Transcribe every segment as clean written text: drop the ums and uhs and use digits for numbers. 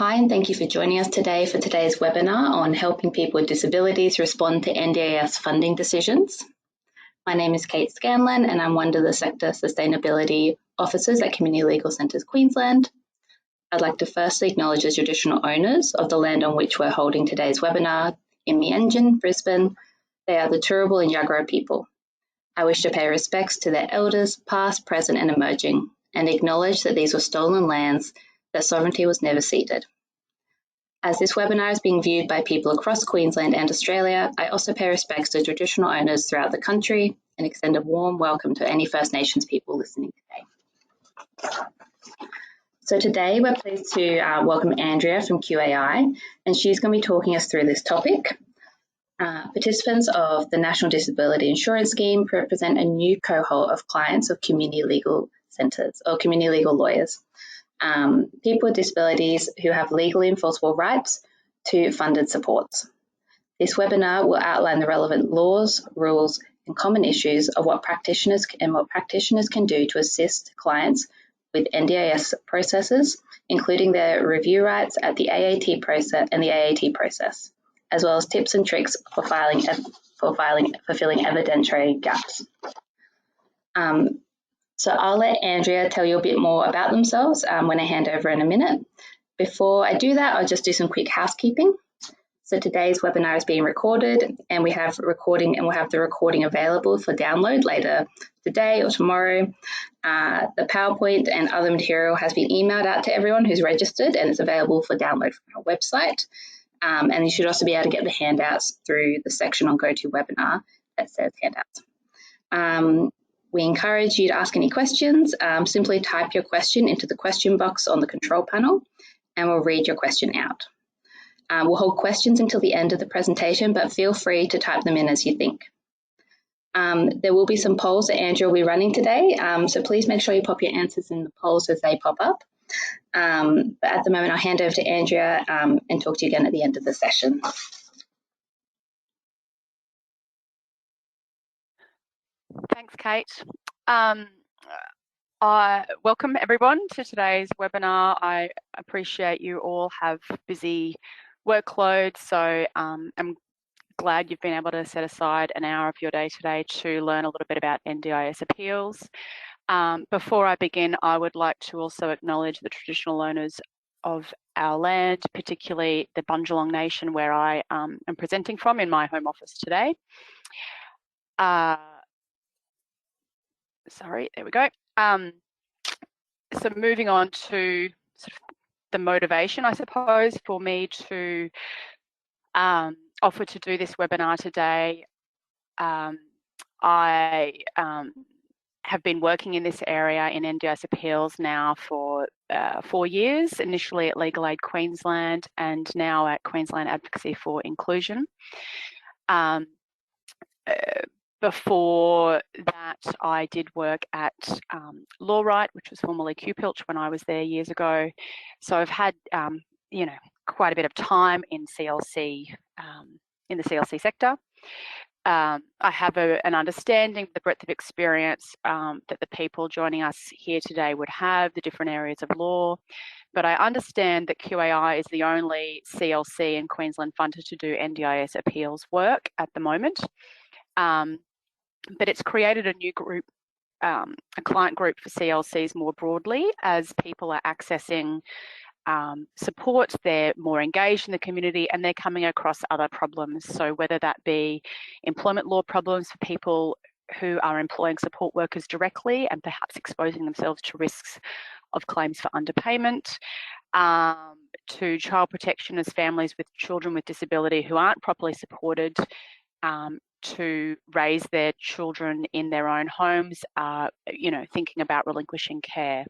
Hi, and thank you for joining us today for today's webinar on helping people with disabilities respond to NDIS funding decisions. My name is Kate Scanlon, and I'm one of the Sector Sustainability Officers at Community Legal Centres Queensland. I'd like to firstly acknowledge the traditional owners of the land on which we're holding today's webinar in Meanjin, Brisbane. They are the Turrbal and Yagara people. I wish to pay respects to their elders, past, present, and emerging, and acknowledge that these were stolen lands, that sovereignty was never ceded. As this webinar is being viewed by people across Queensland and Australia, I also pay respects to traditional owners throughout the country and extend a warm welcome to any First Nations people listening today. So today we're pleased to welcome Andrea from QAI, and she's going to be talking us through this topic. Participants of the National Disability Insurance Scheme represent a new cohort of clients of community legal centres or community legal lawyers. People with disabilities who have legally enforceable rights to funded supports. This webinar will outline the relevant laws, rules, and common issues of what practitioners can do to assist clients with NDIS processes, including their review rights at the AAT process and the AAT process, as well as tips and tricks for filling evidentiary gaps. So I'll let Andrea tell you a bit more about themselves when I hand over in a minute. Before I do that, I'll just do some quick housekeeping. So today's webinar is being recorded, and we'll have the recording available for download later today or tomorrow. The PowerPoint and other material has been emailed out to everyone who's registered, and it's available for download from our website. And you should also be able to get the handouts through the section on GoToWebinar that says handouts. We encourage you to ask any questions. Simply type your question into the question box on the control panel, and we'll read your question out. We'll hold questions until the end of the presentation, but feel free to type them in as you think. There will be some polls that Andrea will be running today, so please make sure you pop your answers in the polls as they pop up. But at the moment, I'll hand over to Andrea and talk to you again at the end of the session. Thanks, Kate. Welcome everyone to today's webinar. I appreciate you all have busy workloads, so I'm glad you've been able to set aside an hour of your day today to learn a little bit about NDIS appeals. Before I begin, I would like to also acknowledge the traditional owners of our land, particularly the Bundjalung Nation, where I am presenting from in my home office today. Sorry, there we go. So moving on to sort of the motivation, I suppose, for me to offer to do this webinar today. I have been working in this area in NDIS appeals now for 4 years, initially at Legal Aid Queensland and now at Queensland Advocacy for Inclusion. Before that, I did work at Law Right, which was formerly QPilch when I was there years ago. So I've had, quite a bit of time in CLC, in the CLC sector. I have an understanding of the breadth of experience that the people joining us here today would have, the different areas of law. But I understand that QAI is the only CLC in Queensland funded to do NDIS appeals work at the moment. But it's created a new group, a client group for CLCs more broadly, as people are accessing support, they're more engaged in the community, and they're coming across other problems. So whether that be employment law problems for people who are employing support workers directly and perhaps exposing themselves to risks of claims for underpayment, to child protection as families with children with disability who aren't properly supported to raise their children in their own homes, thinking about relinquishing care.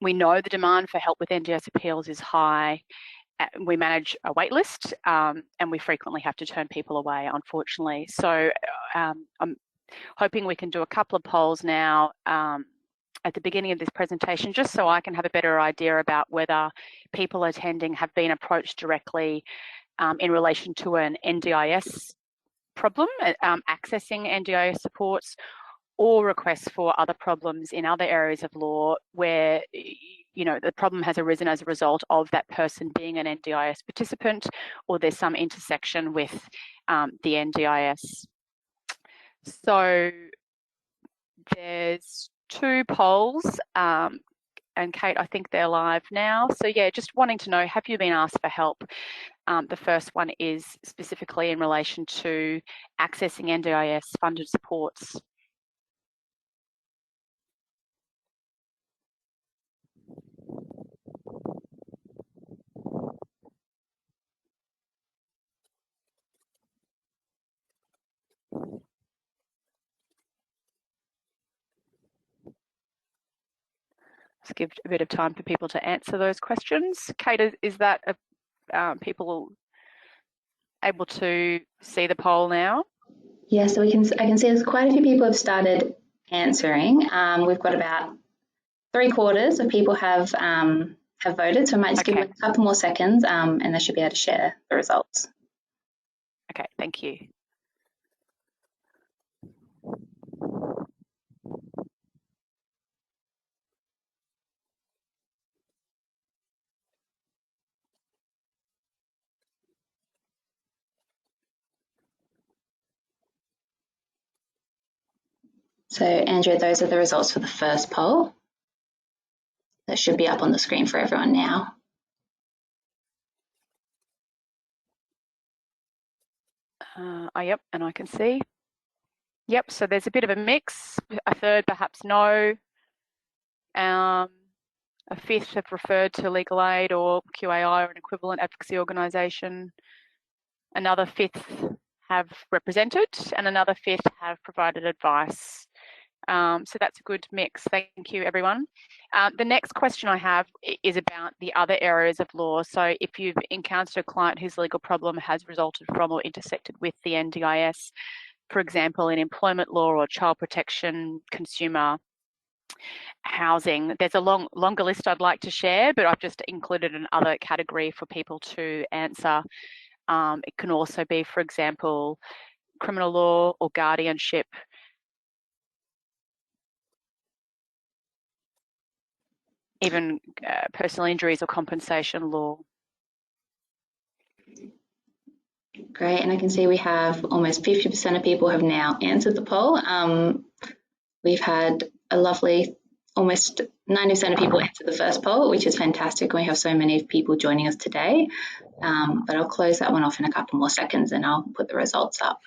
We know the demand for help with NDIS appeals is high. We manage a wait list and we frequently have to turn people away, unfortunately. So I'm hoping we can do a couple of polls now at the beginning of this presentation, just so I can have a better idea about whether people attending have been approached directly in relation to an NDIS problem, accessing NDIS supports, or requests for other problems in other areas of law where the problem has arisen as a result of that person being an NDIS participant, or there's some intersection with the NDIS. So there's 2 polls, and Kate, I think they're live now. So yeah, just wanting to know, have you been asked for help? The first one is specifically in relation to accessing NDIS funded supports. Let's give a bit of time for people to answer those questions. Kate, is that people able to see the poll now? Yeah, so I can see there's quite a few people have started answering. We've got about 3/4 of people have voted, so I might just give them a couple more seconds, and they should be able to share the results. Okay, thank you. So Andrea, those are the results for the first poll. That should be up on the screen for everyone now. Yep, and I can see. Yep, so there's a bit of a mix. A third perhaps no. A fifth have referred to legal aid or QAI or an equivalent advocacy organisation. Another fifth have represented, and another fifth have provided advice. So that's a good mix. Thank you, everyone. The next question I have is about the other areas of law. So if you've encountered a client whose legal problem has resulted from or intersected with the NDIS, for example, in employment law or child protection, consumer, housing, there's a longer list I'd like to share, but I've just included another category for people to answer. It can also be, for example, criminal law or guardianship, even personal injuries or compensation law. Great, and I can see we have almost 50% of people have now answered the poll. We've had a lovely, almost 90% of people answer the first poll, which is fantastic. We have so many people joining us today, but I'll close that one off in a couple more seconds and I'll put the results up.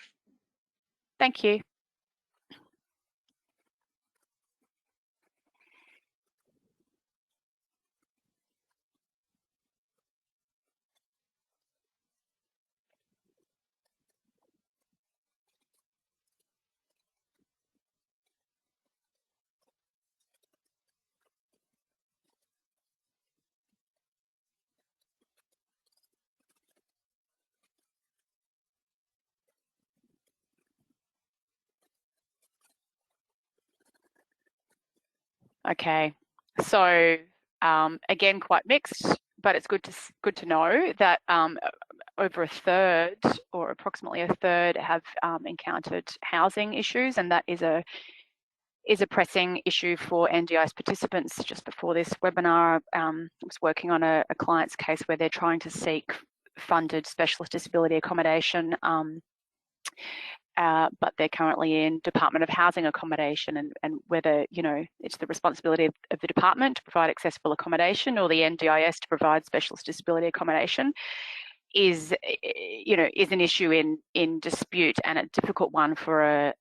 Thank you. Okay, so again, quite mixed, but it's good to know that over a third, or approximately a third, have encountered housing issues, and that is a pressing issue for NDIS participants. Just before this webinar, I was working on a client's case where they're trying to seek funded specialist disability accommodation, but they're currently in Department of Housing accommodation, and whether, it's the responsibility of the department to provide accessible accommodation or the NDIS to provide specialist disability accommodation is an issue in dispute, and a difficult one for a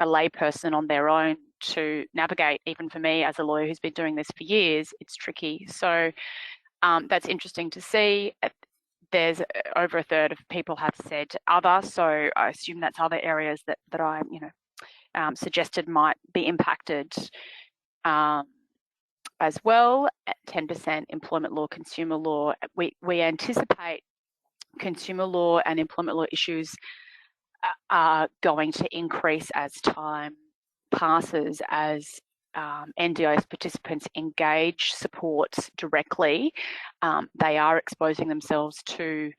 layperson on their own to navigate. Even for me as a lawyer who's been doing this for years, it's tricky. So that's interesting to see. There's over a third of people have said other, so I assume that's other areas that I suggested might be impacted as well. At 10% employment law, consumer law. We anticipate consumer law and employment law issues are going to increase as time passes, as NDIS participants engage support directly. They are exposing themselves to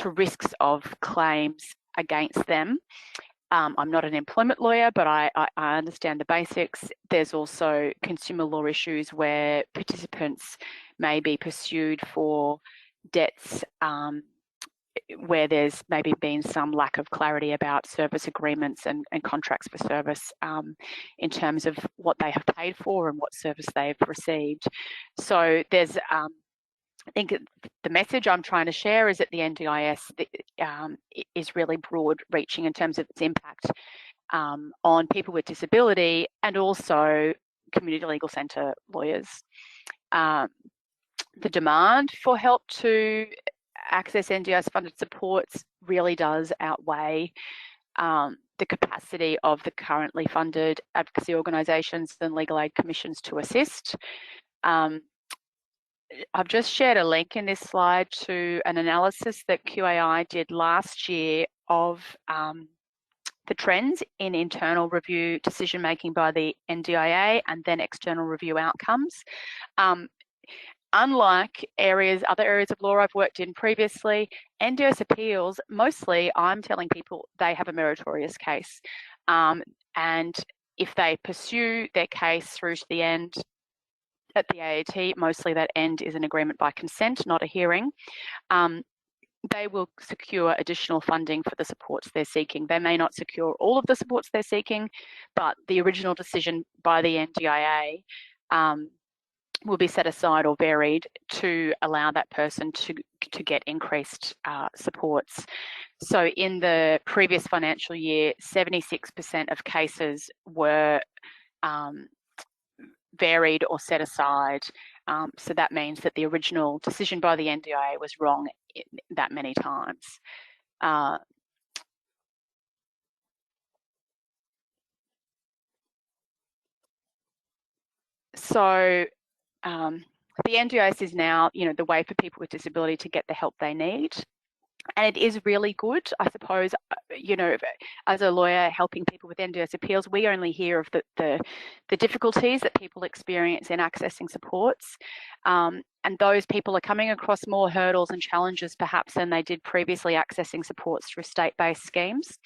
risks of claims against them. I'm not an employment lawyer, but I understand the basics. There's also consumer law issues where participants may be pursued for debts where there's maybe been some lack of clarity about service agreements and contracts for service in terms of what they have paid for and what service they've received. So there's I think the message I'm trying to share is that the NDIS is really broad reaching in terms of its impact on people with disability and also community legal centre lawyers. The demand for help to access NDIS funded supports really does outweigh the capacity of the currently funded advocacy organisations and legal aid commissions to assist. I've just shared a link in this slide to an analysis that QAI did last year of the trends in internal review decision making by the NDIA and then external review outcomes. Unlike other areas of law I've worked in previously, NDIS appeals, mostly I'm telling people they have a meritorious case. And if they pursue their case through to the end at the AAT, mostly that end is an agreement by consent, not a hearing. They will secure additional funding for the supports they're seeking. They may not secure all of the supports they're seeking, but the original decision by the NDIA will be set aside or varied to allow that person to get increased supports. So in the previous financial year, 76% of cases were varied or set aside. So that means that the original decision by the NDIA was wrong that many times. So the NDIS is now, the way for people with disability to get the help they need. And it is really good, I suppose, as a lawyer helping people with NDIS appeals, we only hear of the difficulties that people experience in accessing supports. And those people are coming across more hurdles and challenges perhaps than they did previously accessing supports through state-based schemes.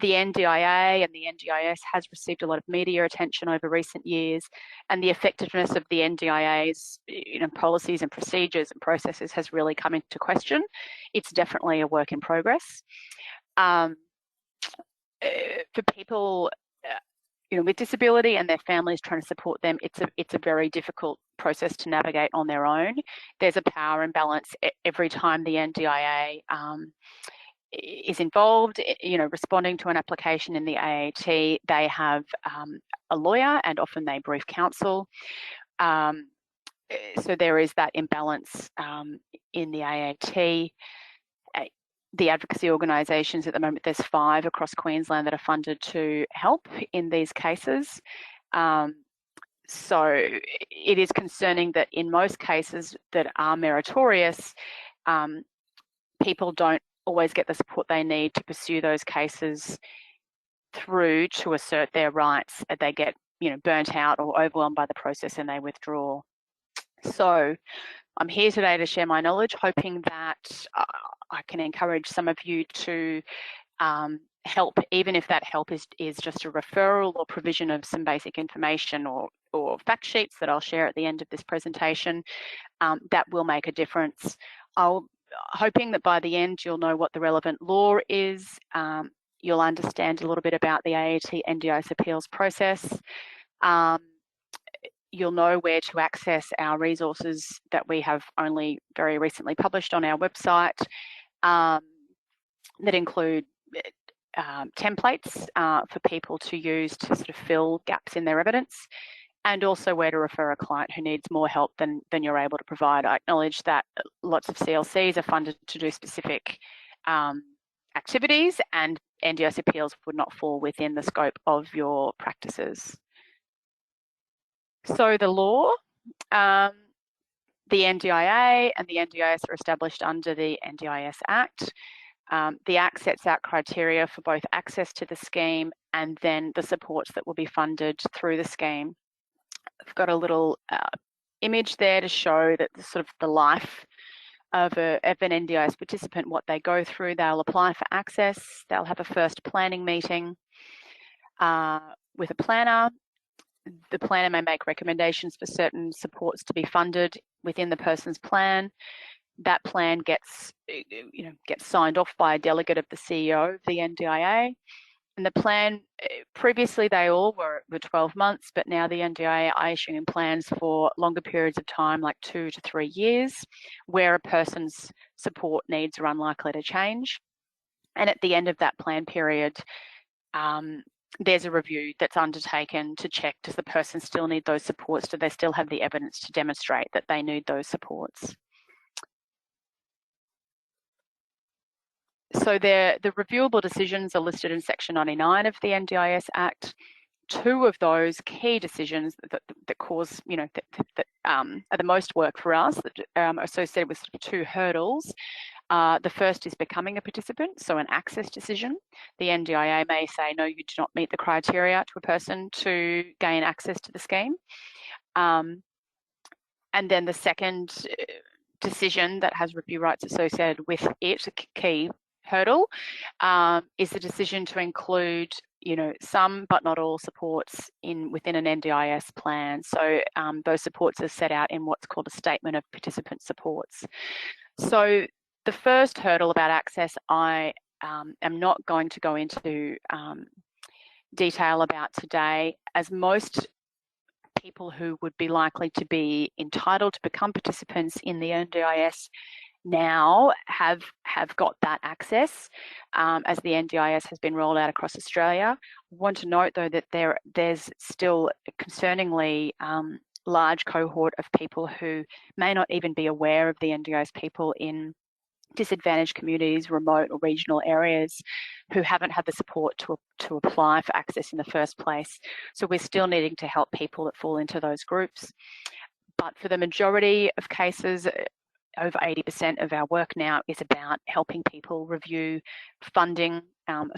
The NDIA and the NDIS has received a lot of media attention over recent years, and the effectiveness of the NDIA's policies and procedures and processes has really come into question. It's definitely a work in progress. For people with disability and their families trying to support them, it's a very difficult process to navigate on their own. There's a power imbalance every time the NDIA is involved, responding to an application in the AAT. They have a lawyer and often they brief counsel. So there is that imbalance in the AAT. The advocacy organisations at the moment, there's 5 across Queensland that are funded to help in these cases. So it is concerning that in most cases that are meritorious, people don't always get the support they need to pursue those cases through to assert their rights. They get, burnt out or overwhelmed by the process and they withdraw. So I'm here today to share my knowledge, hoping that I can encourage some of you to help, even if that help is just a referral or provision of some basic information or fact sheets that I'll share at the end of this presentation. That will make a difference. Hoping that by the end you'll know what the relevant law is, you'll understand a little bit about the AAT NDIS appeals process, you'll know where to access our resources that we have only very recently published on our website that include templates for people to use to sort of fill gaps in their evidence, and also where to refer a client who needs more help than you're able to provide. I acknowledge that lots of CLCs are funded to do specific activities, and NDIS appeals would not fall within the scope of your practices. So the law, the NDIA and the NDIS are established under the NDIS Act. The Act sets out criteria for both access to the scheme and then the supports that will be funded through the scheme. I've got a little image there to show that the life of an NDIS participant, what they go through. They'll apply for access. They'll have a first planning meeting with a planner. The planner may make recommendations for certain supports to be funded within the person's plan. That plan gets signed off by a delegate of the CEO of the NDIA. And the plan, previously they all were 12 months, but now the NDIA are issuing plans for longer periods of time, like 2 to 3 years, where a person's support needs are unlikely to change. And at the end of that plan period, there's a review that's undertaken to check, does the person still need those supports? Do they still have the evidence to demonstrate that they need those supports? So the reviewable decisions are listed in Section 99 of the NDIS Act. 2 of those key decisions that cause, that are the most work for us, that are associated with 2 hurdles. The first is becoming a participant, so an access decision. The NDIA may say, no, you do not meet the criteria to a person to gain access to the scheme. And then the second decision that has review rights associated with it, a key hurdle, is the decision to include, some but not all supports within an NDIS plan. So those supports are set out in what's called a statement of participant supports. So the first hurdle about access, I am not going to go into detail about today, as most people who would be likely to be entitled to become participants in the NDIS now have got that access, as the NDIS has been rolled out across Australia. I want to note, though, that there's still a concerningly large cohort of people who may not even be aware of the NDIS, people in disadvantaged communities, remote or regional areas, who haven't had the support to apply for access in the first place. So we're still needing to help people that fall into those groups. But for the majority of cases, over 80% of our work now is about helping people review funding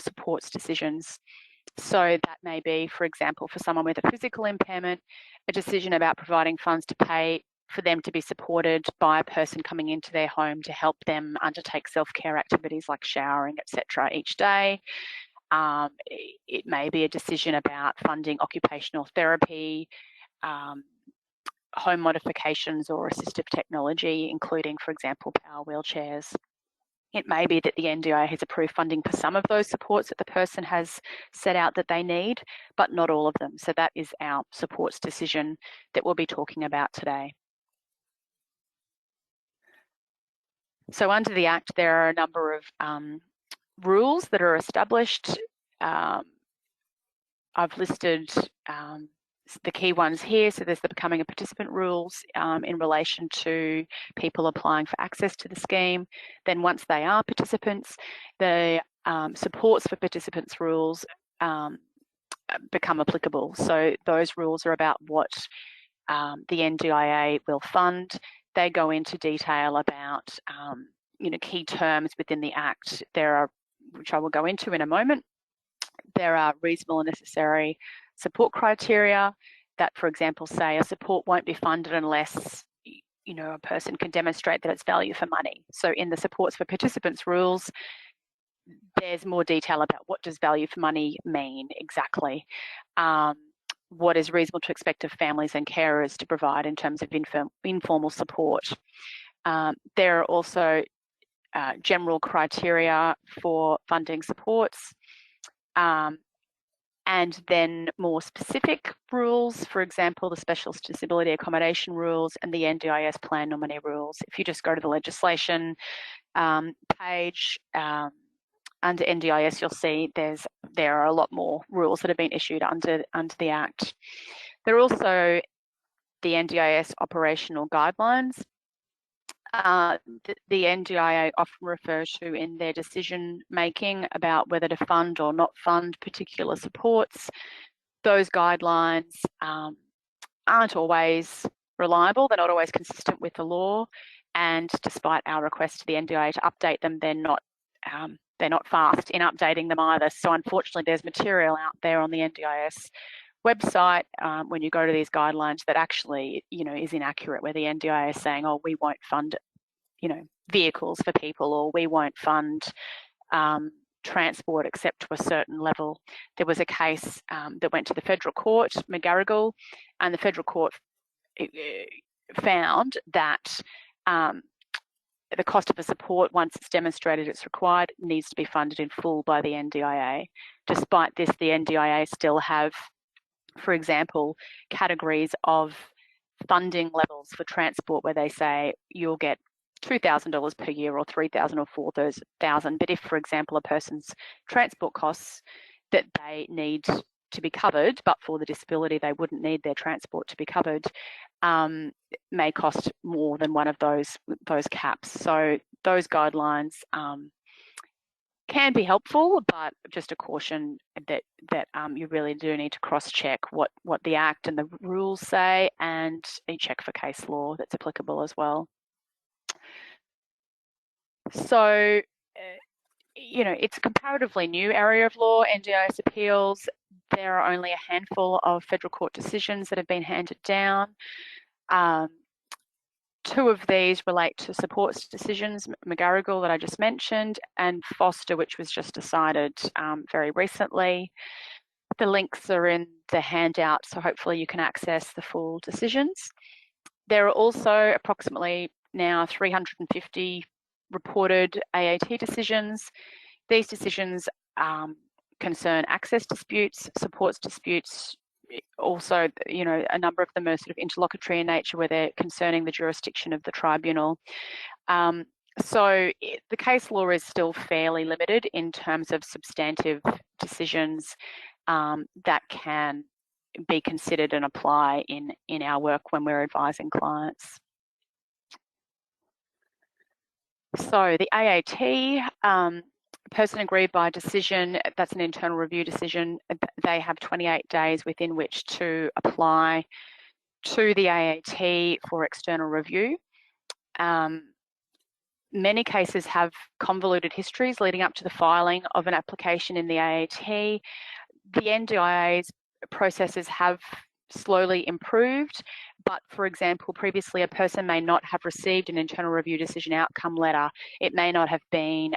supports decisions. So that may be, for example, for someone with a physical impairment, a decision about providing funds to pay for them to be supported by a person coming into their home to help them undertake self-care activities like showering, etc. each day. It may be a decision about funding occupational therapy, home modifications or assistive technology, including, for example, power wheelchairs. It may be that the NDIA has approved funding for some of those supports that the person has set out that they need, but not all of them. So that is our supports decision that we'll be talking about today. So under the Act, there are a number of rules that are established. I've listed the key ones here. So there's the becoming a participant rules in relation to people applying for access to the scheme. Then once they are participants, the supports for participants rules become applicable. So those rules are about what the NDIA will fund. They go into detail about key terms within the Act. There are, which I will go into in a moment. There are reasonable and necessary support criteria that, for example, say a support won't be funded unless a person can demonstrate that it's value for money. So in the supports for participants rules, there's more detail about what does value for money mean exactly. What is reasonable to expect of families and carers to provide in terms of informal support. There are also general criteria for funding supports, and then more specific rules, for example, the Specialist Disability Accommodation rules and the NDIS Plan Nominee rules. If you just go to the legislation page under NDIS, you'll see there are a lot more rules that have been issued under the Act. There are also the NDIS operational guidelines. The NDIA often refer to in their decision making about whether to fund or not fund particular supports. Those guidelines aren't always reliable. They're not always consistent with the law, and despite our request to the NDIA to update them, they're not fast in updating them either. So unfortunately, there's material out there on the NDIS website when you go to these guidelines that actually is inaccurate, where the NDIA is saying, oh, we won't fund vehicles for people, or we won't fund transport except to a certain level. There was a case that went to the federal court, McGarrigle, and the federal court found that the cost of a support, once it's demonstrated it's required, needs to be funded in full by the NDIA. Despite this, the NDIA still have, for example, categories of funding levels for transport where they say you'll get $2,000 per year or $3,000 or $4,000. But if, for example, a person's transport costs that they need to be covered, but for the disability they wouldn't need their transport to be covered, may cost more than one of those caps. So those guidelines can be helpful, but just a caution that you really do need to cross-check what the Act and the rules say, and you check for case law that's applicable as well. So, it's a comparatively new area of law, NDIS appeals. There are only a handful of federal court decisions that have been handed down. Two of these relate to supports decisions, McGarrigle that I just mentioned, and Foster, which was just decided very recently. The links are in the handout, so hopefully you can access the full decisions. There are also approximately now 350 reported AAT decisions. These decisions concern access disputes, supports disputes. Also, a number of them are sort of interlocutory in nature, where they're concerning the jurisdiction of the tribunal. So the case law is still fairly limited in terms of substantive decisions that can be considered and apply in our work when we're advising clients. So the AAT, person agreed by decision, that's an internal review decision. They have 28 days within which to apply to the AAT for external review. Many cases have convoluted histories leading up to the filing of an application in the AAT. The NDIA's processes have slowly improved, but for example, previously a person may not have received an internal review decision outcome letter. It may not have been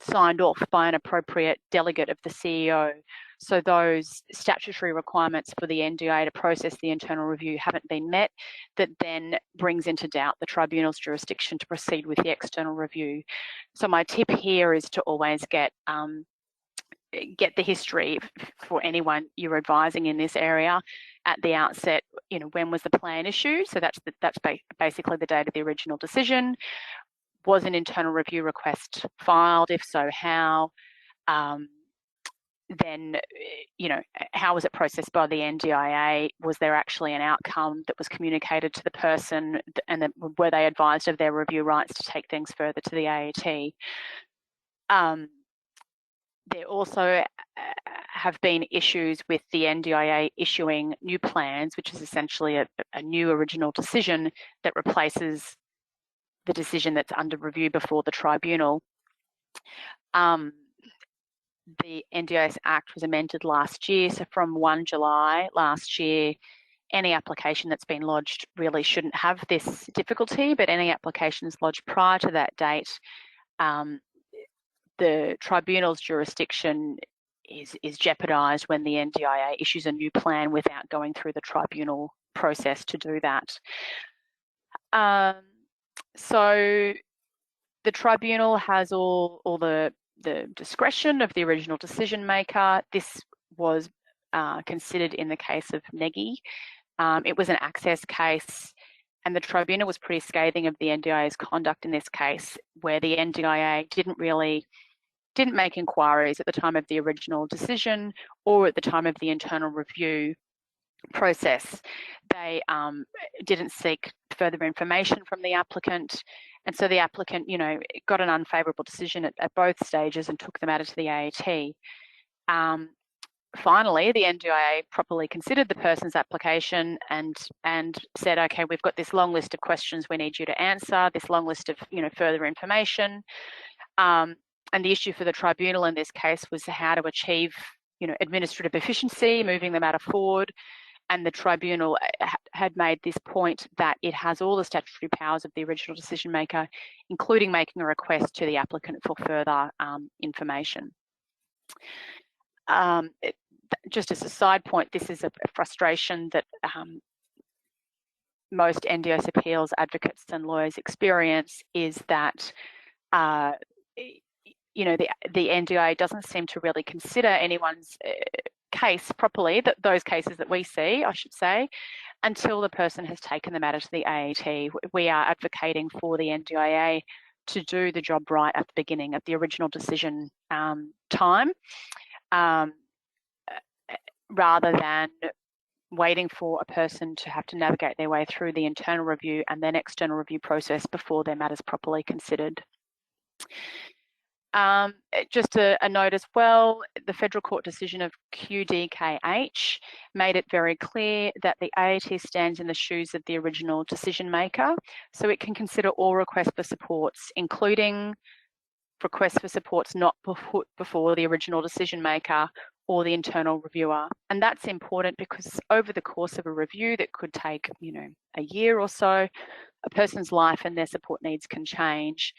signed off by an appropriate delegate of the CEO. So those statutory requirements for the NDIA to process the internal review haven't been met. That then brings into doubt the tribunal's jurisdiction to proceed with the external review. So my tip here is to always get the history for anyone you're advising in this area at the outset. When was the plan issued? So that's basically the date of the original decision. Was an internal review request filed? If so, how? Then, how was it processed by the NDIA? Was there actually an outcome that was communicated to the person, and were they advised of their review rights to take things further to the AAT? There also have been issues with the NDIA issuing new plans, which is essentially a new original decision that replaces the decision that's under review before the tribunal. The NDIS Act was amended last year, so from 1 July last year, any application that's been lodged really shouldn't have this difficulty, but any applications lodged prior to that date, the tribunal's jurisdiction is jeopardised when the NDIA issues a new plan without going through the tribunal process to do that. So the tribunal has all the discretion of the original decision maker. This was considered in the case of Negi. It was an access case, and the tribunal was pretty scathing of the NDIA's conduct in this case, where the NDIA didn't make inquiries at the time of the original decision or at the time of the internal review process. They didn't seek further information from the applicant, and so the applicant, got an unfavourable decision at both stages and took the matter to the AAT. Finally, the NDIA properly considered the person's application and said, okay, we've got this long list of questions we need you to answer, this long list of further information. And the issue for the tribunal in this case was how to achieve administrative efficiency, moving the matter forward. and the tribunal had made this point that it has all the statutory powers of the original decision maker, including making a request to the applicant for further information. Just as a side point, this is a frustration that most NDIS appeals advocates and lawyers experience, is that you know, the NDIA doesn't seem to really consider anyone's case properly, that those cases that we see, I should say, until the person has taken the matter to the AET. We are advocating for the NDIA to do the job right at the beginning, at the original decision time, rather than waiting for a person to have to navigate their way through the internal review and then external review process before their matter's properly considered. Just a note as well, the Federal Court decision of QDKH made it very clear that the AET stands in the shoes of the original decision maker, so it can consider all requests for supports, including requests for supports not put before the original decision maker or the internal reviewer. And that's important because over the course of a review that could take, you know, a year or so, a person's life and their support needs can change.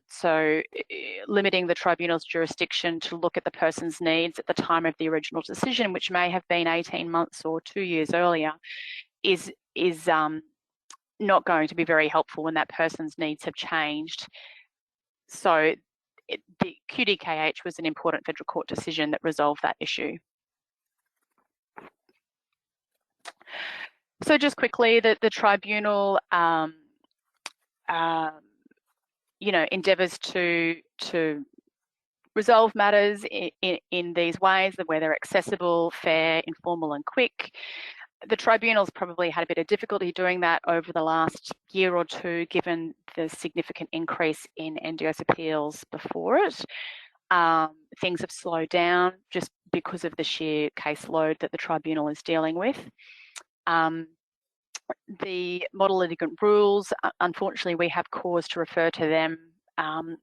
So limiting the tribunal's jurisdiction to look at the person's needs at the time of the original decision, which may have been 18 months or 2 years earlier, is not going to be very helpful when that person's needs have changed. So the QDKH was an important Federal Court decision that resolved that issue. So just quickly, the tribunal you know, endeavours to resolve matters in these ways, where they're accessible, fair, informal and quick. The tribunal's probably had a bit of difficulty doing that over the last year or two, given the significant increase in NDIS appeals before it. Things have slowed down just because of the sheer caseload that the tribunal is dealing with. The model litigant rules, unfortunately, we have cause to refer to them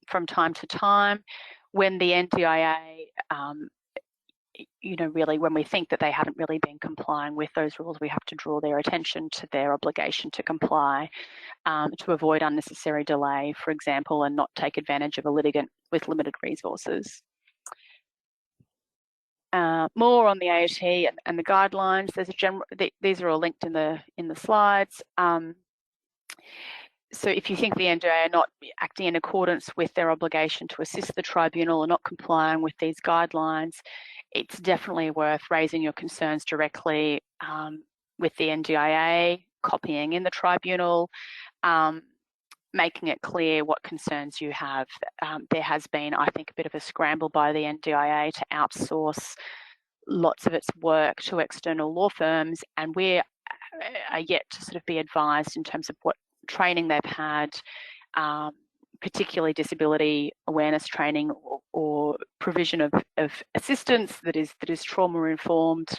from time to time when the NDIA, you know, really when we think that they haven't really been complying with those rules, we have to draw their attention to their obligation to comply, to avoid unnecessary delay, for example, and not take advantage of a litigant with limited resources. More on the AET and the guidelines. There's a general. These are all linked in the slides. So if you think the NDIA are not acting in accordance with their obligation to assist the tribunal or not complying with these guidelines, it's definitely worth raising your concerns directly with the NDIA, copying in the tribunal, making it clear what concerns you have. There has been, I think, a bit of a scramble by the NDIA to outsource lots of its work to external law firms, and we are yet to sort of be advised in terms of what training they've had, particularly disability awareness training or provision of assistance that is trauma informed.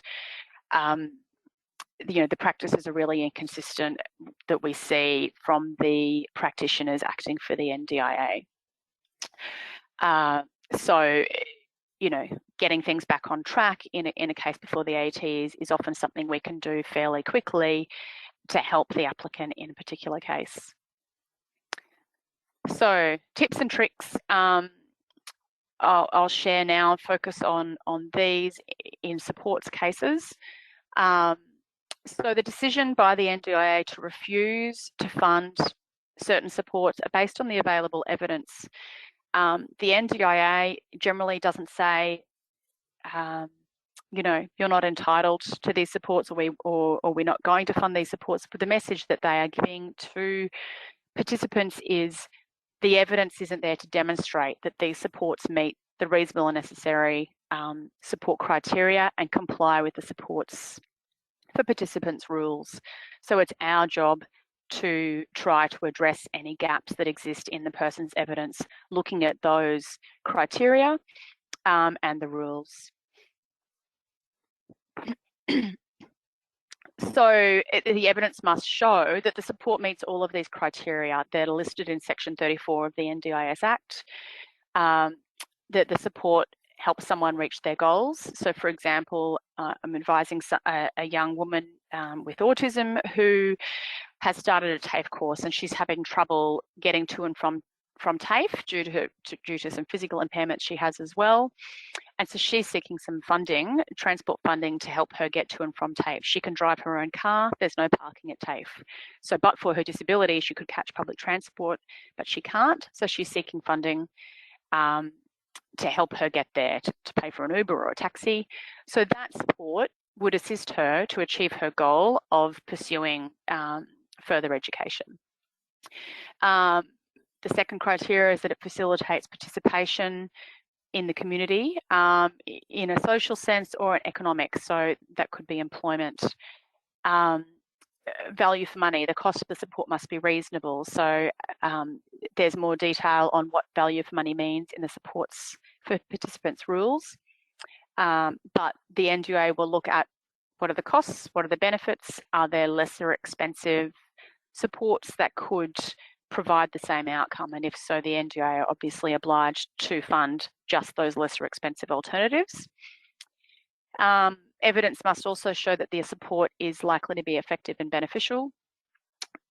You know, the practices are really inconsistent that we see from the practitioners acting for the NDIA. So, you know, getting things back on track in a case before the AETs is often something we can do fairly quickly to help the applicant in a particular case. So, tips and tricks. I'll share now, focus on these in supports cases. So the decision by the NDIA to refuse to fund certain supports are based on the available evidence. The NDIA generally doesn't say, you know, you're not entitled to these supports, or we're not going to fund these supports. But the message that they are giving to participants is the evidence isn't there to demonstrate that these supports meet the reasonable and necessary support criteria and comply with the supports for participants' rules. So it's our job to try to address any gaps that exist in the person's evidence, looking at those criteria and the rules. So the evidence must show that the support meets all of these criteria that are listed in Section 34 of the NDIS Act, that the support help someone reach their goals. So, for example, I'm advising a young woman with autism who has started a TAFE course, and she's having trouble getting to and from TAFE due to some physical impairments she has as well. And so she's seeking some funding, transport funding, to help her get to and from TAFE. She can drive her own car. There's no parking at TAFE. So, but for her disability, she could catch public transport, but she can't. So she's seeking funding to help her get there, to pay for an Uber or a taxi. So that support would assist her to achieve her goal of pursuing further education. The second criteria is that it facilitates participation in the community in a social sense or an economic. So that could be employment. Value for money, the cost of the support must be reasonable. So there's more detail on what value for money means in the supports for participants rules. But the NDIA will look at what are the costs, what are the benefits, are there lesser expensive supports that could provide the same outcome, and if so, the NDIA are obviously obliged to fund just those lesser expensive alternatives. Evidence must also show that the support is likely to be effective and beneficial.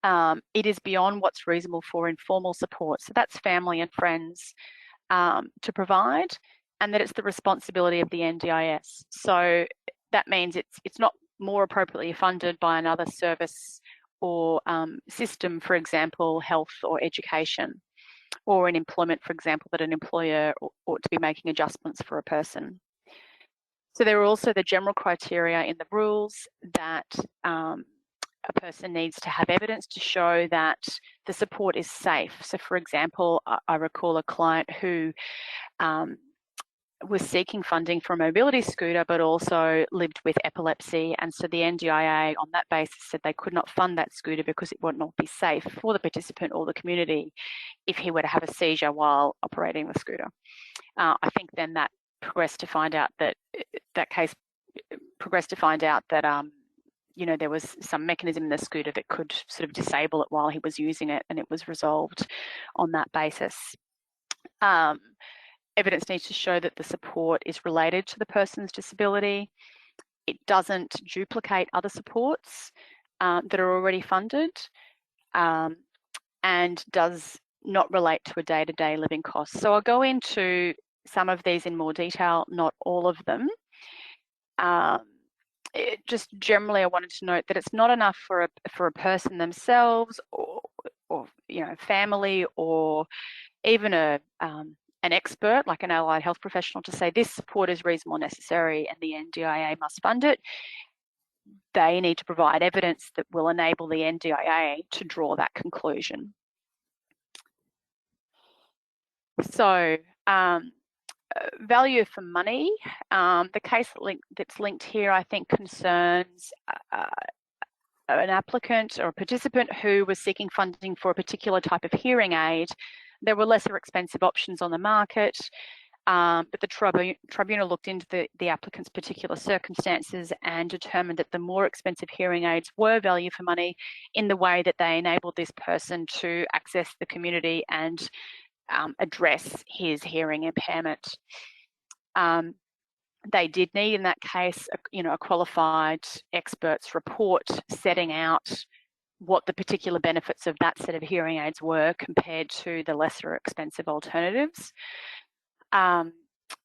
It is beyond what's reasonable for informal support, so that's family and friends to provide, and that it's the responsibility of the NDIS. So that means it's not more appropriately funded by another service or system, for example, health or education, or in employment, for example, that an employer ought to be making adjustments for a person. So there are also the general criteria in the rules that a person needs to have evidence to show that the support is safe. So, for example, I recall a client who was seeking funding for a mobility scooter, but also lived with epilepsy. And so the NDIA on that basis said they could not fund that scooter because it would not be safe for the participant or the community if he were to have a seizure while operating the scooter. I think then that progressed to find out that you know, there was some mechanism in the scooter that could sort of disable it while he was using it, and it was resolved on that basis. Evidence needs to show that the support is related to the person's disability. It doesn't duplicate other supports that are already funded, and does not relate to a day-to-day living cost. So I'll go into some of these in more detail, not all of them. Just generally, I wanted to note that it's not enough for a person themselves, or you know, family, or even an expert like an allied health professional to say this support is reasonable and necessary and the NDIA must fund it. They need to provide evidence that will enable the NDIA to draw that conclusion. So value for money, the case that's linked here, I think, concerns an applicant or a participant who was seeking funding for a particular type of hearing aid. There were lesser expensive options on the market, but the tribunal looked into the applicant's particular circumstances and determined that the more expensive hearing aids were value for money in the way that they enabled this person to access the community and address his hearing impairment. They did need, in that case, a qualified expert's report setting out what the particular benefits of that set of hearing aids were compared to the lesser expensive alternatives. I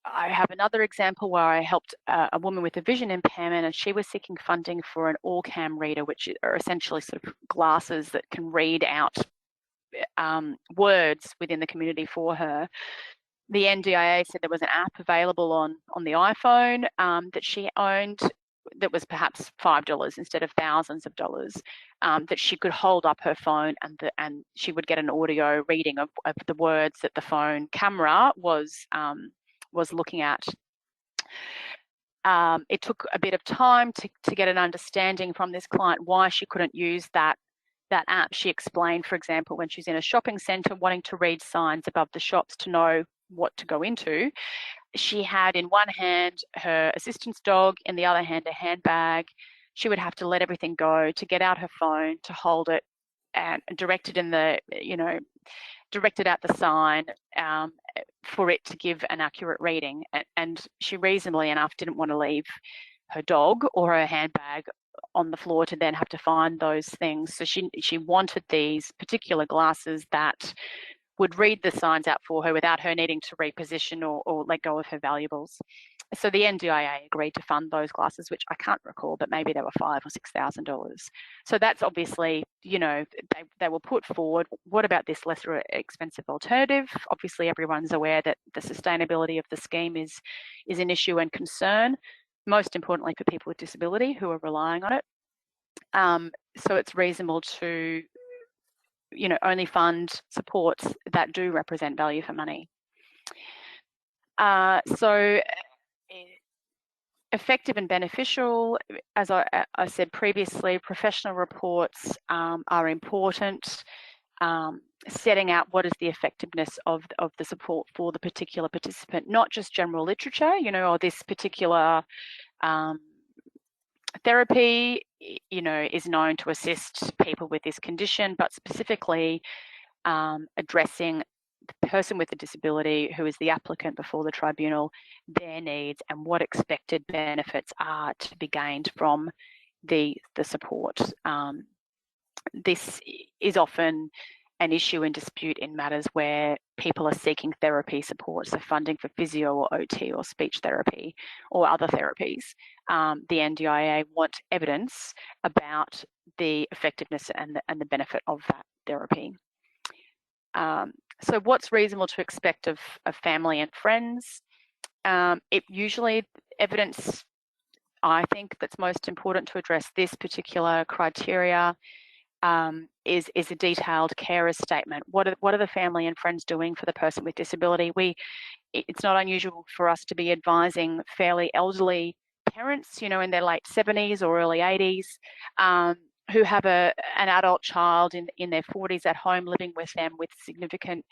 have another example where I helped a woman with a vision impairment, and she was seeking funding for an all-cam reader, which are essentially sort of glasses that can read out words within the community for her. The NDIA said there was an app available on the iPhone that she owned that was perhaps $5 instead of thousands of dollars, that she could hold up her phone and she would get an audio reading of the words that the phone camera was looking at. It took a bit of time to get an understanding from this client why she couldn't use that app. She explained, for example, when she's in a shopping centre wanting to read signs above the shops to know what to go into, she had in one hand her assistant's dog, in the other hand a handbag. She would have to let everything go to get out her phone, to hold it, and directed out the sign for it to give an accurate reading. And she reasonably enough didn't want to leave her dog or her handbag on the floor to then have to find those things. So she wanted these particular glasses that would read the signs out for her without her needing to reposition or let go of her valuables. So the NDIA agreed to fund those glasses, which I can't recall, but maybe they were $5,000 or $6,000. So that's obviously, they were put forward. What about this lesser expensive alternative? Obviously, everyone's aware that the sustainability of the scheme is an issue and concern, most importantly for people with disability who are relying on it. So it's reasonable to, only fund supports that do represent value for money. So effective and beneficial, as I said previously, professional reports are important. Setting out what is the effectiveness of the support for the particular participant, not just general literature, or this particular therapy, is known to assist people with this condition, but specifically addressing the person with the disability who is the applicant before the tribunal, their needs and what expected benefits are to be gained from the support. This is often an issue and dispute in matters where people are seeking therapy support, so funding for physio or OT or speech therapy or other therapies. The NDIA want evidence about the effectiveness and the benefit of that therapy. So what's reasonable to expect of family and friends? It usually evidence, I think, that's most important to address this particular criteria is a detailed carer statement. What are the family and friends doing for the person with disability? It's not unusual for us to be advising fairly elderly parents, in their late 70s or early 80s, who have an adult child in their 40s at home living with them with significant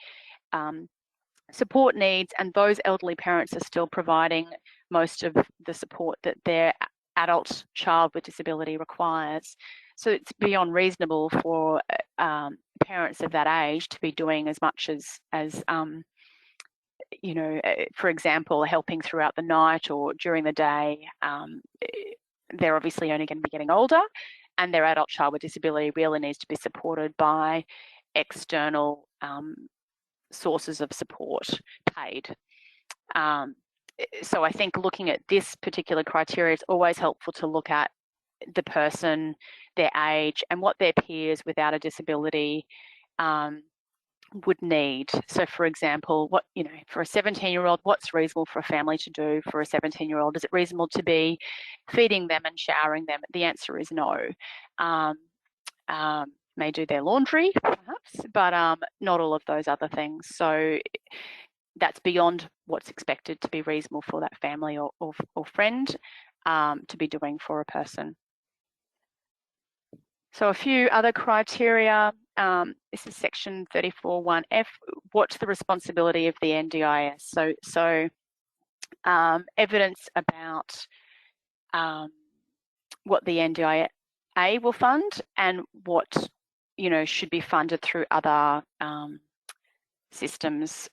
support needs, and those elderly parents are still providing most of the support that their adult child with disability requires. So it's beyond reasonable for parents of that age to be doing as much as for example, helping throughout the night or during the day. They're obviously only going to be getting older, and their adult child with disability really needs to be supported by external sources of support, paid. So I think looking at this particular criteria, it's always helpful to look at the person, their age, and what their peers without a disability would need. So for example, for a 17-year-old, what's reasonable for a family to do for a 17-year-old? Is it reasonable to be feeding them and showering them? The answer is no. May do their laundry perhaps, but not all of those other things. So that's beyond what's expected to be reasonable for that family or friend to be doing for a person. So a few other criteria. This is section 34(1)F. What's the responsibility of the NDIS? So evidence about what the NDIA will fund and what should be funded through other systems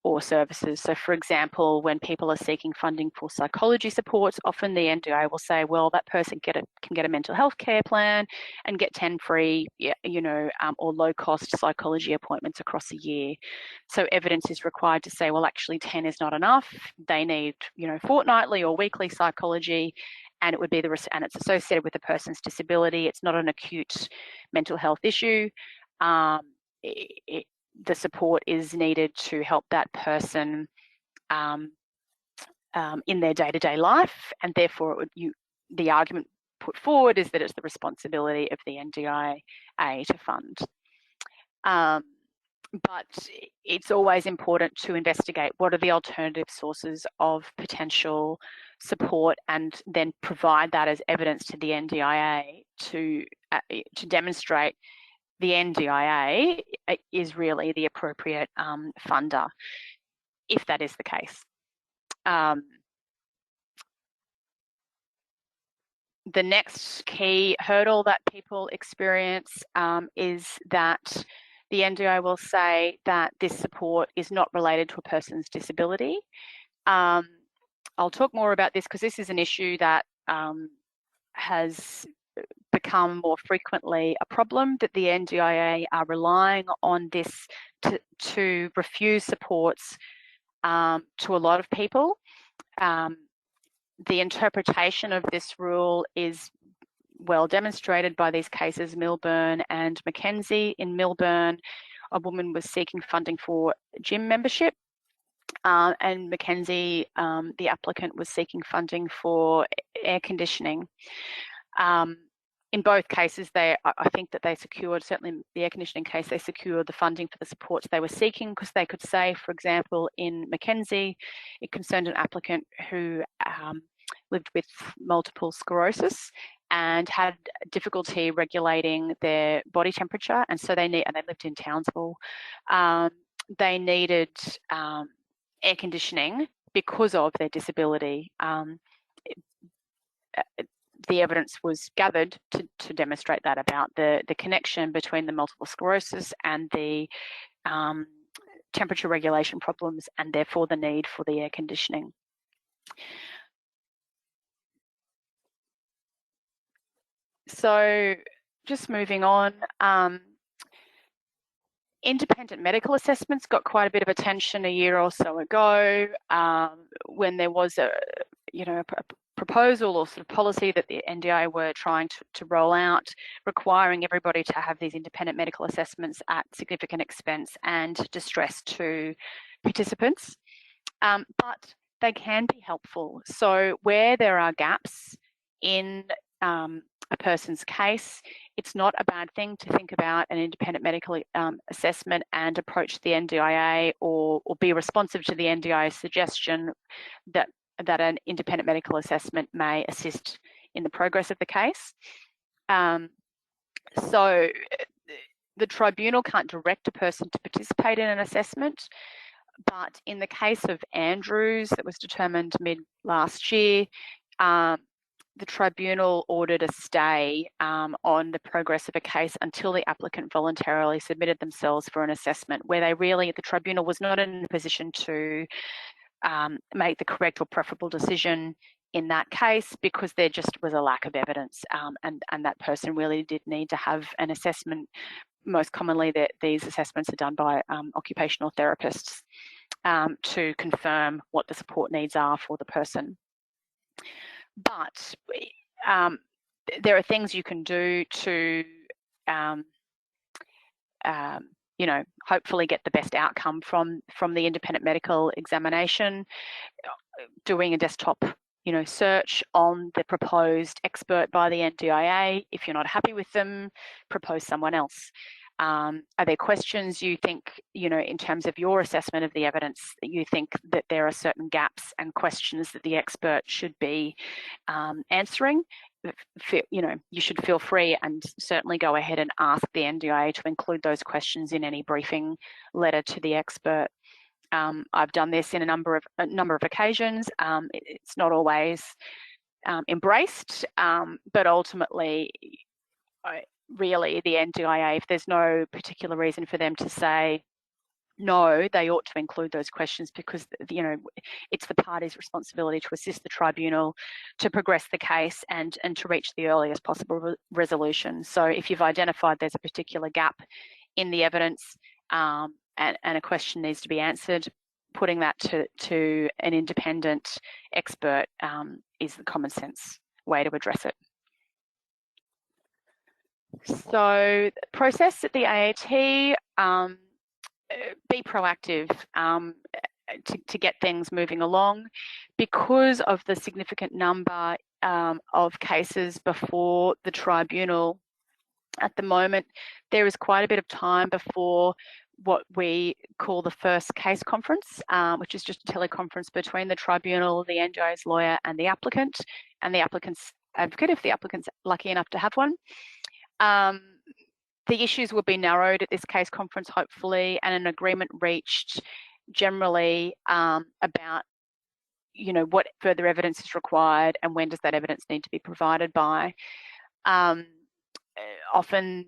or services. So for example, when people are seeking funding for psychology supports, often the NDIA will say, well, that person can get a mental health care plan and get 10 free, or low cost psychology appointments across a year. So evidence is required to say, well, actually 10 is not enough. They need, fortnightly or weekly psychology, and it would be and it's associated with the person's disability. It's not an acute mental health issue. The support is needed to help that person in their day-to-day life, and therefore the argument put forward is that it's the responsibility of the NDIA to fund. But it's always important to investigate what are the alternative sources of potential support and then provide that as evidence to the NDIA to demonstrate the NDIA is really the appropriate funder, if that is the case. The next key hurdle that people experience is that the NDI will say that this support is not related to a person's disability. I'll talk more about this because this is an issue that has become more frequently a problem, that the NDIA are relying on this to refuse supports to a lot of people. The interpretation of this rule is well demonstrated by these cases, Milburn and Mackenzie. In Milburn, a woman was seeking funding for gym membership, and Mackenzie, the applicant, was seeking funding for air conditioning. In both cases, I think that they secured, certainly in the air conditioning case, they secured the funding for the supports they were seeking because they could say, for example, in Mackenzie, it concerned an applicant who lived with multiple sclerosis and had difficulty regulating their body temperature, and so and they lived in Townsville. They needed air conditioning because of their disability. The evidence was gathered to demonstrate that about the connection between the multiple sclerosis and the temperature regulation problems, and therefore the need for the air conditioning. So just moving on, independent medical assessments got quite a bit of attention a year or so ago when there was a proposal or sort of policy that the NDI were trying to roll out, requiring everybody to have these independent medical assessments at significant expense and distress to participants. But they can be helpful. So where there are gaps in a person's case, it's not a bad thing to think about an independent medical assessment and approach the NDIA or be responsive to the NDIA's suggestion that an independent medical assessment may assist in the progress of the case. So the tribunal can't direct a person to participate in an assessment, but in the case of Andrews that was determined mid last year, the tribunal ordered a stay on the progress of a case until the applicant voluntarily submitted themselves for an assessment, where the tribunal was not in a position to make the correct or preferable decision in that case because there just was a lack of evidence, and that person really did need to have an assessment. Most commonly, these assessments are done by occupational therapists to confirm what the support needs are for the person. But there are things you can do to hopefully get the best outcome from the independent medical examination. Doing a desktop search on the proposed expert by the NDIA. If you're not happy with them, propose someone else. Are there questions you think, in terms of your assessment of the evidence, that you think that there are certain gaps and questions that the expert should be answering? You should feel free and certainly go ahead and ask the NDIA to include those questions in any briefing letter to the expert. I've done this in a number of occasions. It's not always embraced, but ultimately, really, the NDIA, if there's no particular reason for them to say no, they ought to include those questions because it's the party's responsibility to assist the tribunal to progress the case and to reach the earliest possible resolution. So if you've identified there's a particular gap in the evidence and a question needs to be answered, putting that to an independent expert is the common sense way to address it. So process at the AAT, be proactive to get things moving along. Because of the significant number of cases before the tribunal at the moment, there is quite a bit of time before what we call the first case conference, which is just a teleconference between the tribunal, the NDIA's lawyer and the applicant's advocate, if the applicant's lucky enough to have one. The issues will be narrowed at this case conference, hopefully, and an agreement reached generally about you know, what further evidence is required and when does that evidence need to be provided by. Often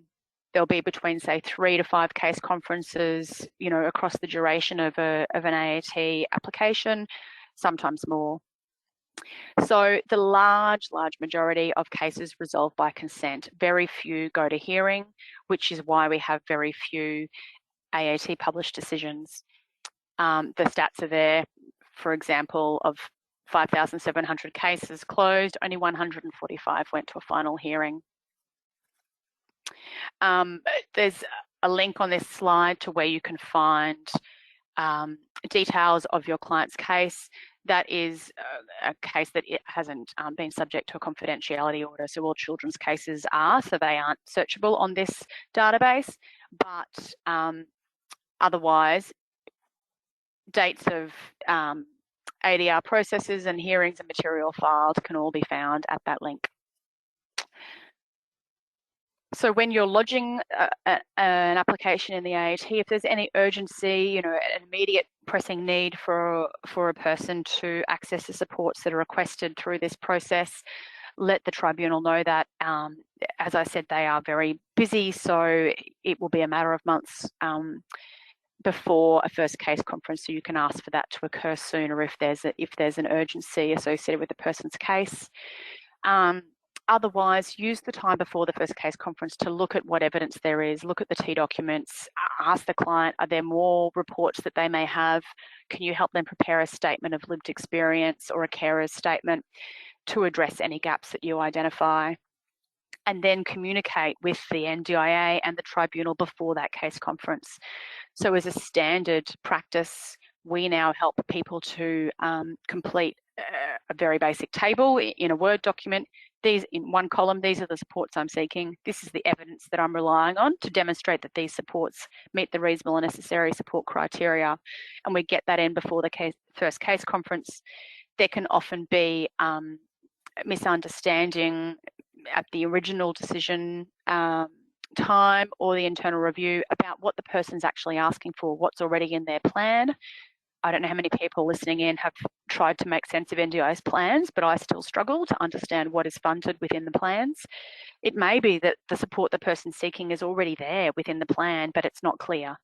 there'll be between, say, 3 to 5 case conferences, you know, across the duration of an AAT application, sometimes more. So the large majority of cases resolved by consent. Very few go to hearing, which is why we have very few AAT published decisions. The stats are there. For example, of 5,700 cases closed, only 145 went to a final hearing. There's a link on this slide to where you can find details of your client's case. That is a case that it hasn't been subject to a confidentiality order. So all children's cases are, so they aren't searchable on this database. But otherwise, dates of ADR processes and hearings and material filed can all be found at that link. So when you're lodging an application in the AAT, if there's any urgency, you know, an immediate pressing need for a person to access the supports that are requested through this process, let the tribunal know that. As I said, they are very busy, so it will be a matter of months before a first case conference, so you can ask for that to occur sooner if there's an urgency associated with the person's case. Otherwise, use the time before the first case conference to look at what evidence there is, look at the T documents, ask the client, are there more reports that they may have? Can you help them prepare a statement of lived experience or a carer's statement to address any gaps that you identify? And then communicate with the NDIA and the tribunal before that case conference. So as a standard practice, we now help people to complete a very basic table in a Word document. These, in one column, these are the supports I'm seeking. This is the evidence that I'm relying on to demonstrate that these supports meet the reasonable and necessary support criteria. And we get that in before the first case conference. There can often be misunderstanding at the original decision time or the internal review about what the person's actually asking for, what's already in their plan. I don't know how many people listening in have tried to make sense of NDIS plans, but I still struggle to understand what is funded within the plans. It may be that the support the person's seeking is already there within the plan, but it's not clear.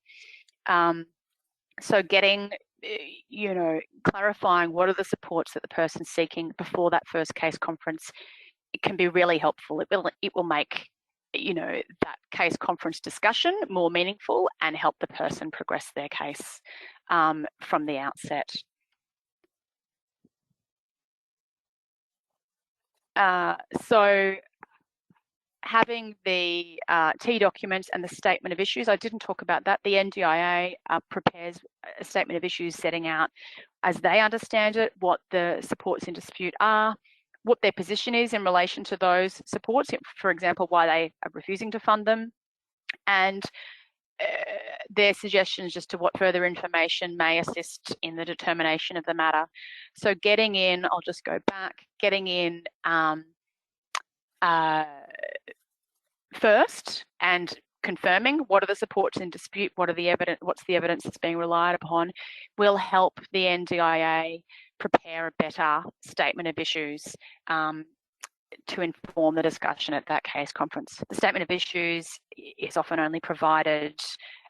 So getting, you know, clarifying what are the supports that the person's seeking before that first case conference, it can be really helpful. It will make, you know, that case conference discussion more meaningful and help the person progress their case from the outset. So having the T documents and the statement of issues, I didn't talk about that. The NDIA prepares a statement of issues setting out, as they understand it, what the supports in dispute are, what their position is in relation to those supports, for example, why they are refusing to fund them, and their suggestions as to what further information may assist in the determination of the matter. So getting in, I'll just go back, getting in first and confirming what are the supports in dispute, what's the evidence that's being relied upon, will help the NDIA prepare a better statement of issues to inform the discussion at that case conference. The statement of issues is often only provided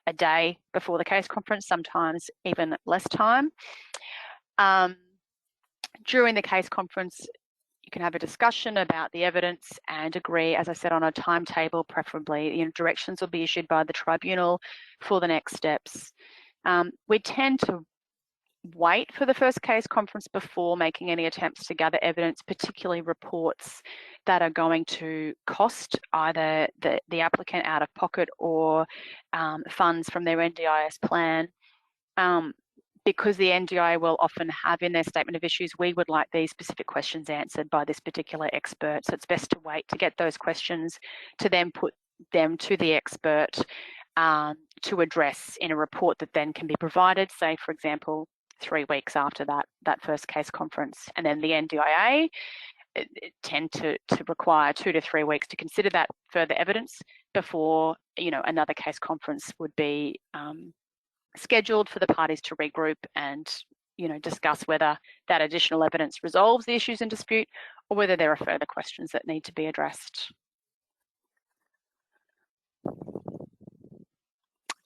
a day before the case conference, sometimes even less time. During the case conference, you can have a discussion about the evidence and agree, as I said, on a timetable, preferably. You know, directions will be issued by the tribunal for the next steps. We tend to wait for the first case conference before making any attempts to gather evidence, particularly reports that are going to cost either the applicant out of pocket or funds from their NDIS plan. Because the NDIA will often have in their statement of issues, we would like these specific questions answered by this particular expert. So it's best to wait to get those questions to then put them to the expert to address in a report that then can be provided, say, for example, 3 weeks after that first case conference. And then the NDIA tend to require 2 to 3 weeks to consider that further evidence before, you know, another case conference would be scheduled for the parties to regroup and discuss whether that additional evidence resolves the issues in dispute or whether there are further questions that need to be addressed.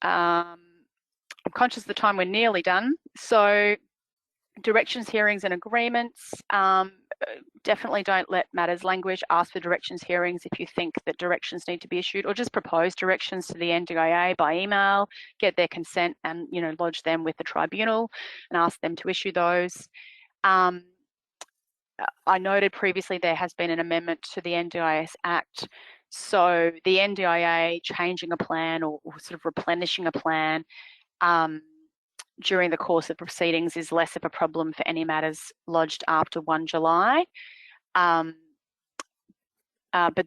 I'm conscious of the time, we're nearly done. So directions, hearings and agreements. Definitely don't let matters languish. Ask for directions hearings if you think that directions need to be issued, or just propose directions to the NDIA by email, get their consent and lodge them with the tribunal and ask them to issue those. I noted previously there has been an amendment to the NDIS Act. So the NDIA changing a plan or sort of replenishing a plan during the course of proceedings is less of a problem for any matters lodged after 1 July. But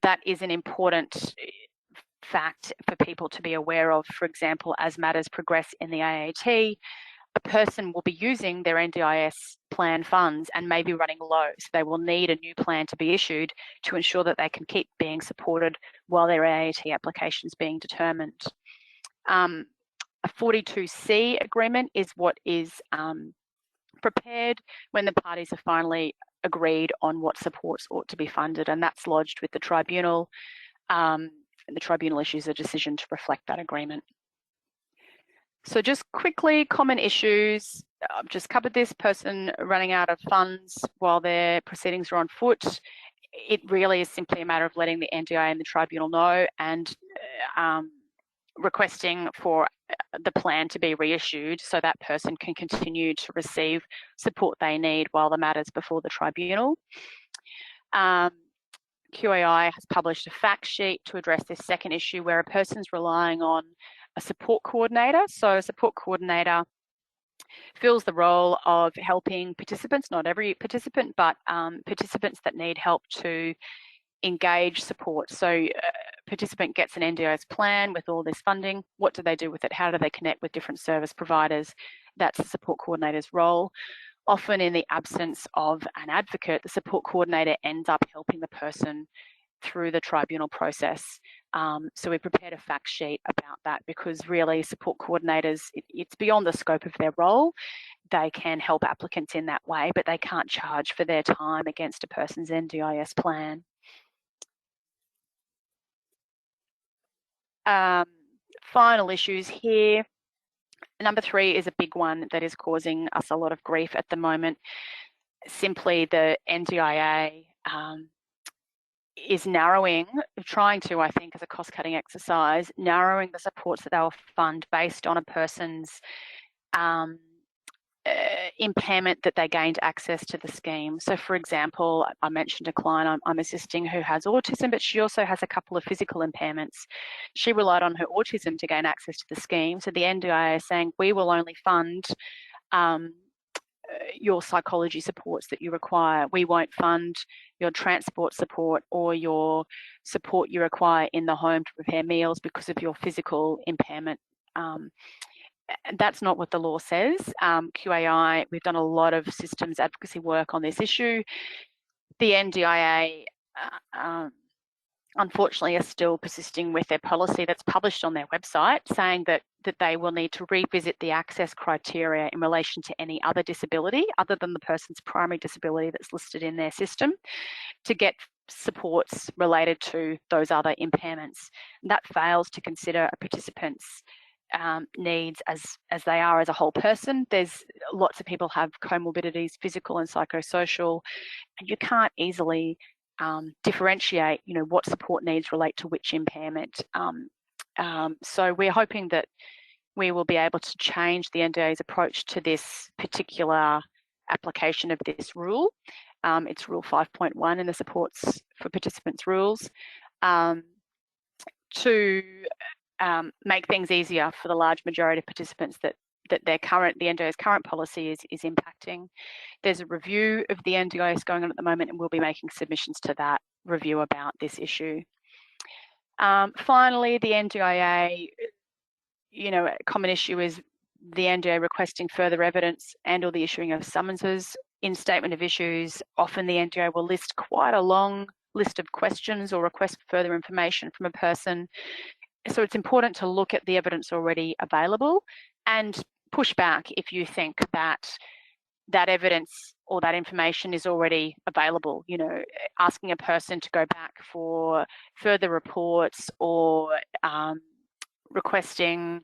that is an important fact for people to be aware of. For example, as matters progress in the AAT, a person will be using their NDIS plan funds and may be running low. So they will need a new plan to be issued to ensure that they can keep being supported while their AAT application is being determined. A 42C agreement is what is prepared when the parties have finally agreed on what supports ought to be funded, and that's lodged with the tribunal. And the tribunal issues a decision to reflect that agreement. So just quickly, common issues. I've just covered this: person running out of funds while their proceedings are on foot. It really is simply a matter of letting the NDIA and the tribunal know and requesting for the plan to be reissued so that person can continue to receive support they need while the matter's before the tribunal. QAI has published a fact sheet to address this second issue where a person's relying on a support coordinator. So a support coordinator fills the role of helping participants, not every participant, but participants that need help to engage support. So participant gets an NDIS plan with all this funding. What do they do with it? How do they connect with different service providers? That's the support coordinator's role. Often in the absence of an advocate, the support coordinator ends up helping the person through the tribunal process. So we prepared a fact sheet about that because really support coordinators, it's beyond the scope of their role. They can help applicants in that way, but they can't charge for their time against a person's NDIS plan. Final issues here. Number 3 is a big one that is causing us a lot of grief at the moment. Simply the NDIA is trying to, I think, as a cost-cutting exercise, narrowing the supports that they will fund based on a person's impairment that they gained access to the scheme. So for example, I mentioned a client I'm assisting who has autism, but she also has a couple of physical impairments. She relied on her autism to gain access to the scheme. So the NDIA is saying, we will only fund your psychology supports that you require. We won't fund your transport support or your support you require in the home to prepare meals because of your physical impairment. That's not what the law says. QAI, we've done a lot of systems advocacy work on this issue. The NDIA, unfortunately, are still persisting with their policy that's published on their website, saying that they will need to revisit the access criteria in relation to any other disability other than the person's primary disability that's listed in their system to get supports related to those other impairments. And that fails to consider a participant's needs as they are as a whole person. There's lots of people have comorbidities, physical and psychosocial, and you can't easily differentiate, what support needs relate to which impairment. So we're hoping that we will be able to change the NDIA's approach to this particular application of this rule. It's Rule 5.1 in the Supports for Participants rules, to make things easier for the large majority of participants that the NDIA's current policy is impacting. There's a review of the NDIS going on at the moment, and we'll be making submissions to that review about this issue. Finally, the NDIA, a common issue is the NDIA requesting further evidence and or the issuing of summonses. In statement of issues, often the NDIA will list quite a long list of questions or request for further information from a person. So it's important to look at the evidence already available and push back if you think that that evidence or that information is already available. You know, asking a person to go back for further reports or requesting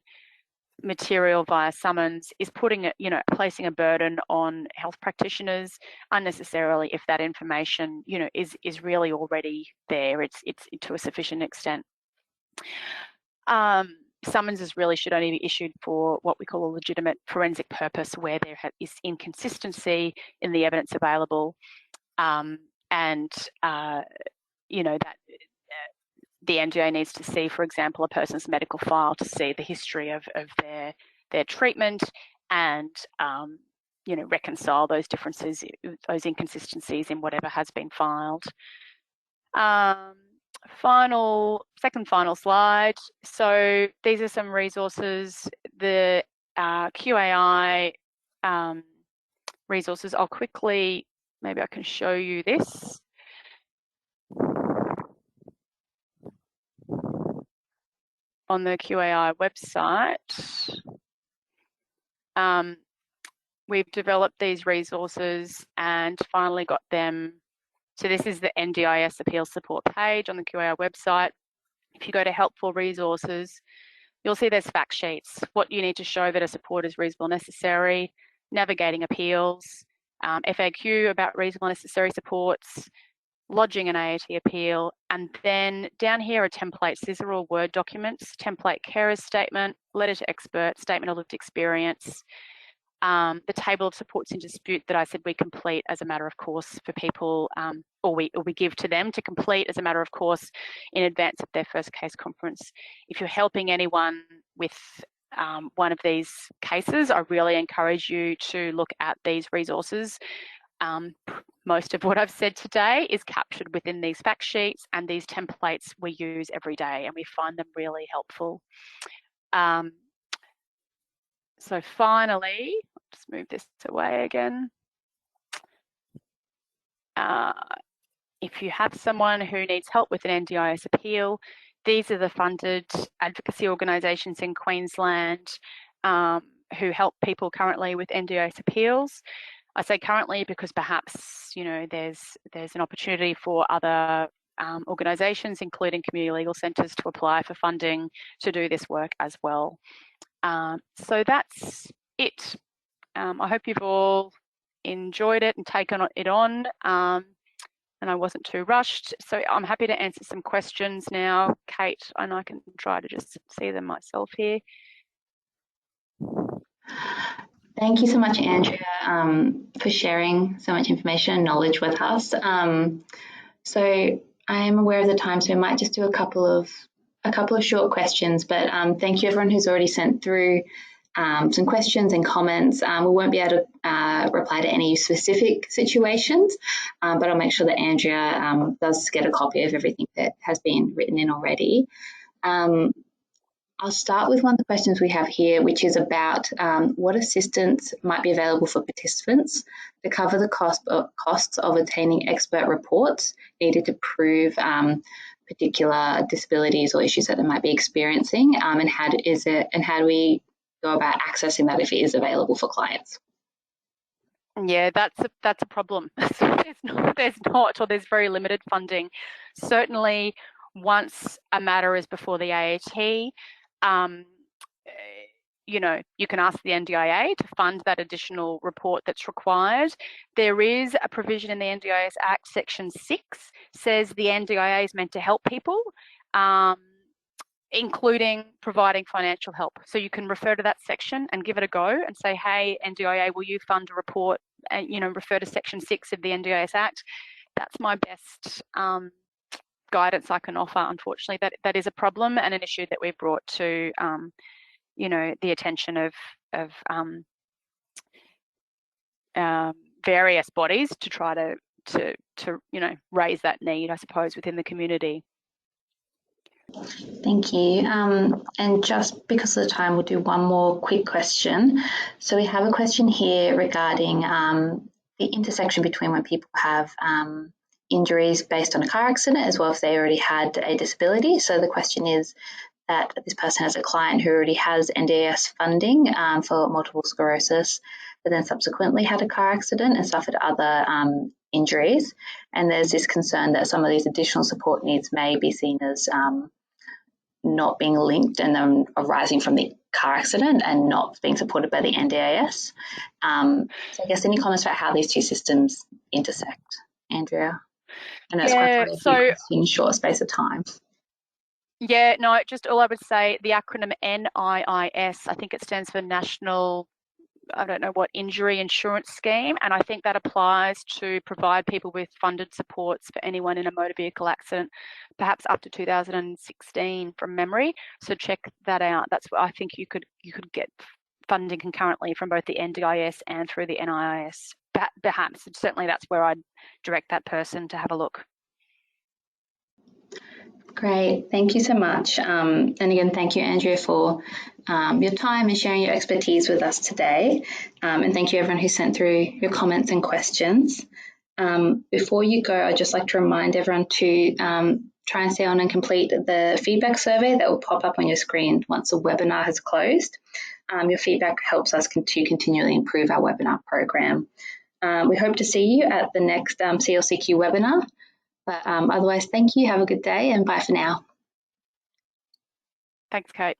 material via summons is putting, you know, placing a burden on health practitioners unnecessarily if that information, you know, is really already there. It's to a sufficient extent. Summonses really should only be issued for what we call a legitimate forensic purpose, where there is inconsistency in the evidence available, and you know, that the NDIS needs to see, for example, a person's medical file to see the history of their treatment, and you know, reconcile those differences, those inconsistencies in whatever has been filed. Second final slide. So these are some resources. The QAI resources. I'll quickly, maybe I can show you this. On the QAI website, we've developed these resources and finally got them. So this is the NDIS Appeals Support page on the QAI website. If you go to Helpful Resources, you'll see there's fact sheets, what you need to show that a support is reasonable and necessary, navigating appeals, FAQ about reasonable and necessary supports, lodging an AAT appeal, and then down here are templates. These are all Word documents: template carer's statement, letter to expert, statement of lived experience, the table of supports in dispute that I said we complete as a matter of course for people, or we give to them to complete as a matter of course in advance of their first case conference. If you're helping anyone with one of these cases, I really encourage you to look at these resources. Most of what I've said today is captured within these fact sheets, and these templates we use every day, and we find them really helpful. So finally, just move this away again. If you have someone who needs help with an NDIS appeal, these are the funded advocacy organisations in Queensland who help people currently with NDIS appeals. I say currently because perhaps, you know, there's an opportunity for other organisations, including community legal centres, to apply for funding to do this work as well. So that's it. I hope you've all enjoyed it and taken it on, and I wasn't too rushed. So I'm happy to answer some questions now, Kate, and I can try to just see them myself here. Thank you so much, Andrea, for sharing so much information and knowledge with us. So I am aware of the time, so I might just do a couple of short questions, but thank you everyone who's already sent through some questions and comments. We won't be able to reply to any specific situations, but I'll make sure that Andrea does get a copy of everything that has been written in already. I'll start with one of the questions we have here, which is about what assistance might be available for participants to cover the costs of obtaining expert reports needed to prove particular disabilities or issues that they might be experiencing, and how do we go about accessing that if it is available for clients? Yeah, that's a problem. There's very limited funding. Certainly, once a matter is before the AAT, you know, you can ask the NDIA to fund that additional report that's required. There is a provision in the NDIS Act, Section 6, says the NDIA is meant to help people, including providing financial help. So you can refer to that section and give it a go and say, hey, NDIA, will you fund a report? And, you know, refer to Section 6 of the NDIS Act. That's my best guidance I can offer. Unfortunately, that is a problem and an issue that we've brought to you know, the attention of various bodies to try to you know, raise that need, I suppose, within the community. Thank you. And just because of the time, we'll do one more quick question. So we have a question here regarding the intersection between when people have injuries based on a car accident as well as they already had a disability. So the question is that this person has a client who already has NDIS funding for multiple sclerosis. but then subsequently had a car accident and suffered other injuries. And there's this concern that some of these additional support needs may be seen as not being linked and arising from the car accident and not being supported by the NDIS. So I guess any comments about how these two systems intersect, Andrea? I know it's quite a few questions in a short space of time. Yeah, no, just all I would say, the acronym NIIS, I think it stands for National, I don't know what, Injury Insurance Scheme, and I think that applies to provide people with funded supports for anyone in a motor vehicle accident, perhaps up to 2016 from memory. So check that out. That's what I think you could get funding concurrently from both the NDIS and through the NIIS. Perhaps, certainly that's where I'd direct that person to have a look. Great, thank you so much. And again, thank you, Andrea, for your time and sharing your expertise with us today. And thank you everyone who sent through your comments and questions. Before you go, I'd just like to remind everyone to try and stay on and complete the feedback survey that will pop up on your screen once the webinar has closed. Your feedback helps us to continually improve our webinar program. We hope to see you at the next CLCQ webinar. But otherwise, thank you, have a good day, and bye for now. Thanks, Kate.